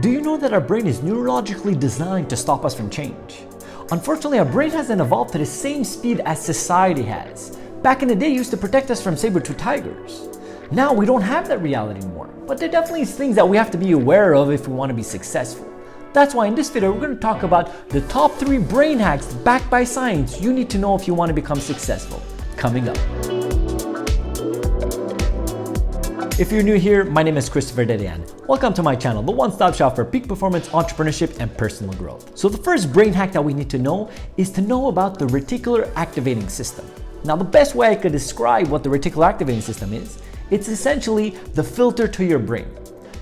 Do you know that our brain is neurologically designed to stop us from change? Unfortunately, our brain hasn't evolved to the same speed as society has. Back in the day, it used to protect us from saber-tooth tigers. Now we don't have that reality anymore, but there definitely is things that we have to be aware of if we want to be successful. That's why in this video, we're going to talk about the top 3 brain hacks backed by science you need to know if you want to become successful. Coming up. If you're new here, my name is Dedeyan. Welcome to my channel, the one-stop shop for peak performance, entrepreneurship, and personal growth. So the first brain hack that we need to know is to know about the reticular activating system. Now, the best way I could describe what the reticular activating system is, it's essentially the filter to your brain.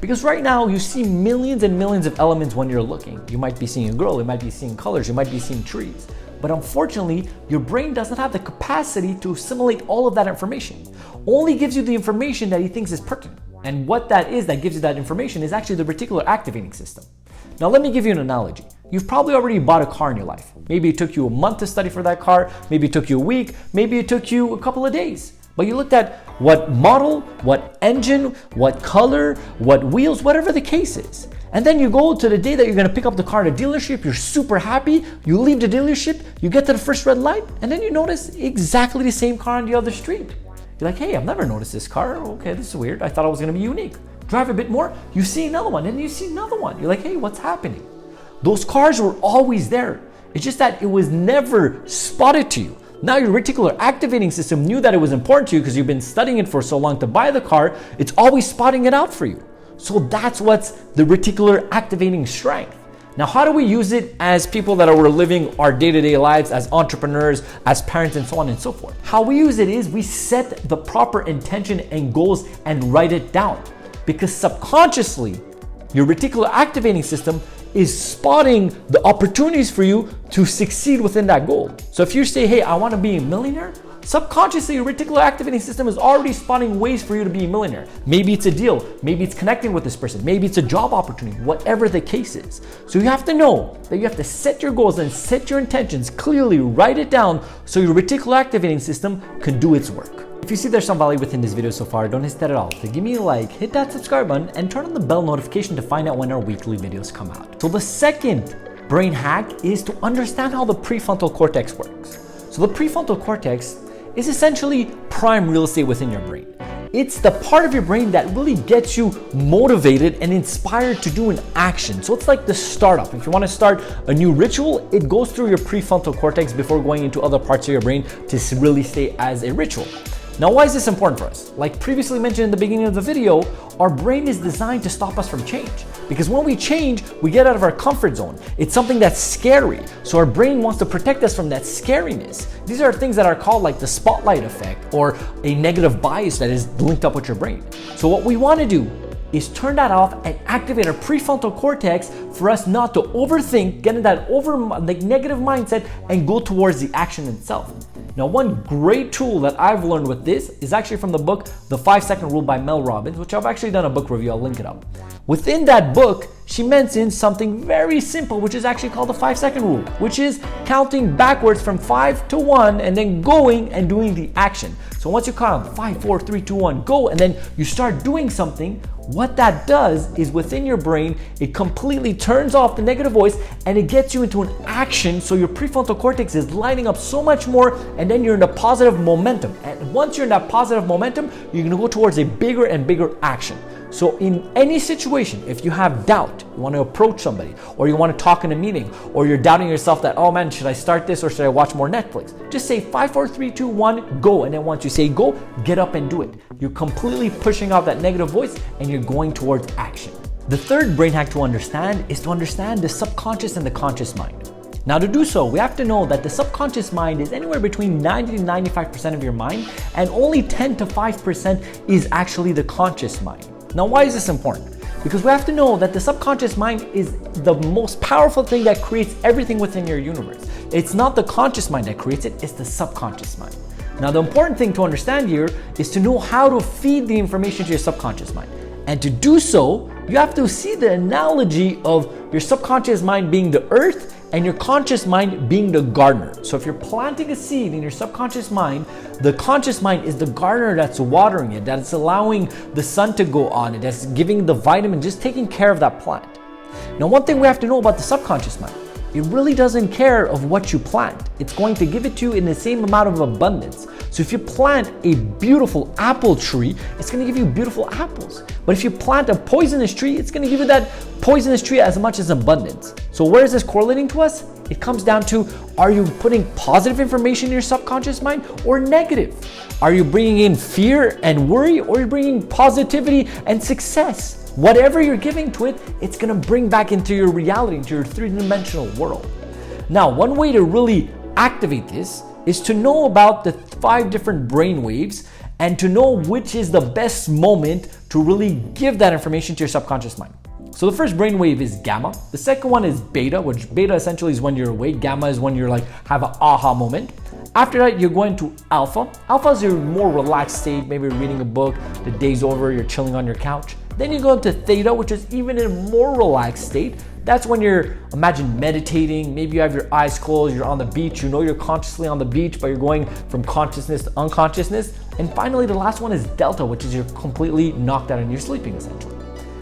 Because right now you see millions and millions of elements when you're looking. You might be seeing a girl, you might be seeing colors, you might be seeing trees. But unfortunately, your brain doesn't have the capacity to assimilate all of that information. Only gives you the information that he thinks is pertinent. And what that is that gives you that information is actually the reticular activating system. Now let me give you an analogy. You've probably already bought a car in your life. Maybe it took you a month to study for that car, maybe it took you a week, maybe it took you a couple of days. But you looked at what model, what engine, what color, what wheels, whatever the case is. And then you go to the day that you're gonna pick up the car at a dealership, you're super happy, you leave the dealership, you get to the first red light, and then you notice exactly the same car on the other street. You're like, hey, I've never noticed this car. Okay, this is weird. I thought it was gonna be unique. Drive a bit more, you see another one, and you see another one. You're like, hey, what's happening? Those cars were always there. It's just that it was never spotted to you. Now your reticular activating system knew that it was important to you because you've been studying it for so long to buy the car. It's always spotting it out for you. So that's what's the reticular activating strength. Now, how do we use it as people that are living our day-to-day lives, as entrepreneurs, as parents, and so on and so forth? How we use it is we set the proper intention and goals and write it down. Because subconsciously, your reticular activating system is spotting the opportunities for you to succeed within that goal. So if you say, hey, I want to be a millionaire, subconsciously your reticular activating system is already spotting ways for you to be a millionaire. Maybe it's a deal, maybe it's connecting with this person, maybe it's a job opportunity, whatever the case is. So you have to know that you have to set your goals and set your intentions clearly, write it down so your reticular activating system can do its work. If you see there's some value within this video so far, don't hesitate at all to give me a like, hit that subscribe button, and turn on the bell notification to find out when our weekly videos come out. So the second brain hack is to understand how the prefrontal cortex works. So the prefrontal cortex is essentially prime real estate within your brain. It's the part of your brain that really gets you motivated and inspired to do an action. So it's like the startup. If you want to start a new ritual, it goes through your prefrontal cortex before going into other parts of your brain to really stay as a ritual. Now, why is this important for us? Like previously mentioned in the beginning of the video, our brain is designed to stop us from change. Because when we change, we get out of our comfort zone. It's something that's scary. So our brain wants to protect us from that scariness. These are things that are called like the spotlight effect or a negative bias that is linked up with your brain. So what we want to do is turn that off and activate our prefrontal cortex for us not to overthink, get in that negative mindset and go towards the action itself. Now, one great tool that I've learned with this is actually from the book, The 5-Second Rule by Mel Robbins, which I've actually done a book review, I'll link it up. Within that book, she mentions something very simple, which is actually called the 5-second rule, which is counting backwards from 5 to 1 and then going and doing the action. So once you count 5, 4, 3, 2, 1, go, and then you start doing something, what that does is within your brain, it completely turns off the negative voice and it gets you into an action. So your prefrontal cortex is lighting up so much more, and then you're in a positive momentum. And once you're in that positive momentum, you're gonna go towards a bigger and bigger action. So in any situation, if you have doubt, you want to approach somebody, or you want to talk in a meeting, or you're doubting yourself that, oh man, should I start this or should I watch more Netflix? Just say 5, 4, 3, 2, 1, go. And then once you say go, get up and do it. You're completely pushing out that negative voice and you're going towards action. The third brain hack to understand is to understand the subconscious and the conscious mind. Now, to do so, we have to know that the subconscious mind is anywhere between 90 to 95% of your mind, and only 10 to 5% is actually the conscious mind. Now, why is this important? Because we have to know that the subconscious mind is the most powerful thing that creates everything within your universe. It's not the conscious mind that creates it, it's the subconscious mind. Now, the important thing to understand here is to know how to feed the information to your subconscious mind. And to do so, you have to see the analogy of your subconscious mind being the earth and your conscious mind being the gardener. So if you're planting a seed in your subconscious mind, the conscious mind is the gardener that's watering it, that's allowing the sun to go on it, that's giving the vitamin, just taking care of that plant. Now, one thing we have to know about the subconscious mind, it really doesn't care of what you plant. It's going to give it to you in the same amount of abundance. So if you plant a beautiful apple tree, it's going to give you beautiful apples. But if you plant a poisonous tree, it's going to give you that poisonous tree as much as abundance. So where is this correlating to us? It comes down to, are you putting positive information in your subconscious mind or negative? Are you bringing in fear and worry, or are you bringing positivity and success? Whatever you're giving to it, it's gonna bring back into your reality, into your three-dimensional world. Now, one way to really activate this is to know about the 5 different brain waves and to know which is the best moment to really give that information to your subconscious mind. So the first brain wave is gamma. The second one is beta, which beta essentially is when you're awake. Gamma is when you're like have an aha moment. After that, you're going to alpha. Alpha is your more relaxed state. Maybe you're reading a book, the day's over, you're chilling on your couch. Then you go into theta, which is even in a more relaxed state. That's when you're, imagine meditating, maybe you have your eyes closed, you're on the beach, you know you're consciously on the beach, but you're going from consciousness to unconsciousness. And finally, the last one is delta, which is you're completely knocked out and you're sleeping essentially.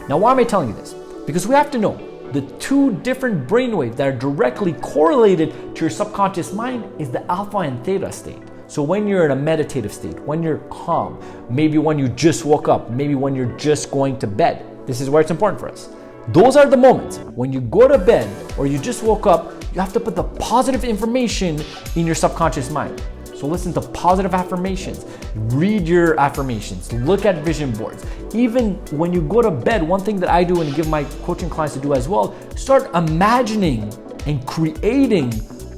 Now, why am I telling you this? Because we have to know the 2 different brainwaves that are directly correlated to your subconscious mind is the alpha and theta state. So when you're in a meditative state, when you're calm, maybe when you just woke up, maybe when you're just going to bed, this is where it's important for us. Those are the moments when you go to bed or you just woke up, you have to put the positive information in your subconscious mind. So listen to positive affirmations, read your affirmations, look at vision boards. Even when you go to bed, one thing that I do and give my coaching clients to do as well, start imagining and creating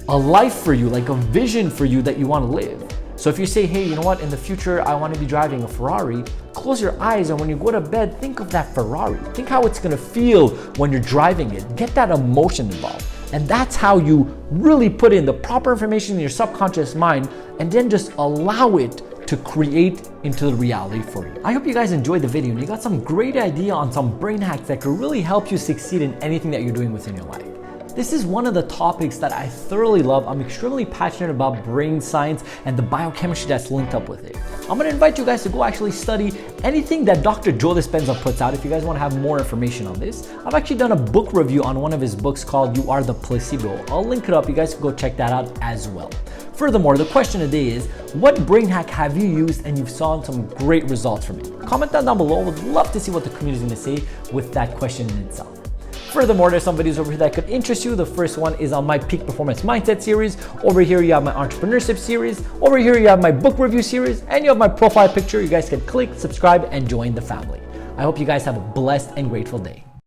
a life for you, like a vision for you that you want to live. So if you say, hey, you know what, in the future, I want to be driving a Ferrari, close your eyes, and when you go to bed, think of that Ferrari. Think how it's going to feel when you're driving it. Get that emotion involved. And that's how you really put in the proper information in your subconscious mind and then just allow it to create into the reality for you. I hope you guys enjoyed the video and you got some great idea on some brain hacks that could really help you succeed in anything that you're doing within your life. This is one of the topics that I thoroughly love. I'm extremely passionate about brain science and the biochemistry that's linked up with it. I'm gonna invite you guys to go actually study anything that Dr. Joe Dispenza puts out if you guys wanna have more information on this. I've actually done a book review on one of his books called You Are the Placebo. I'll link it up, you guys can go check that out as well. Furthermore, the question today is, what brain hack have you used and you've saw some great results from it? Comment that down below. I would love to see what the community is gonna say with that question in itself. Furthermore, there's some videos over here that could interest you. The first one is on my Peak Performance Mindset series. Over here, you have my entrepreneurship series. Over here, you have my book review series, and you have my profile picture. You guys can click, subscribe, and join the family. I hope you guys have a blessed and grateful day.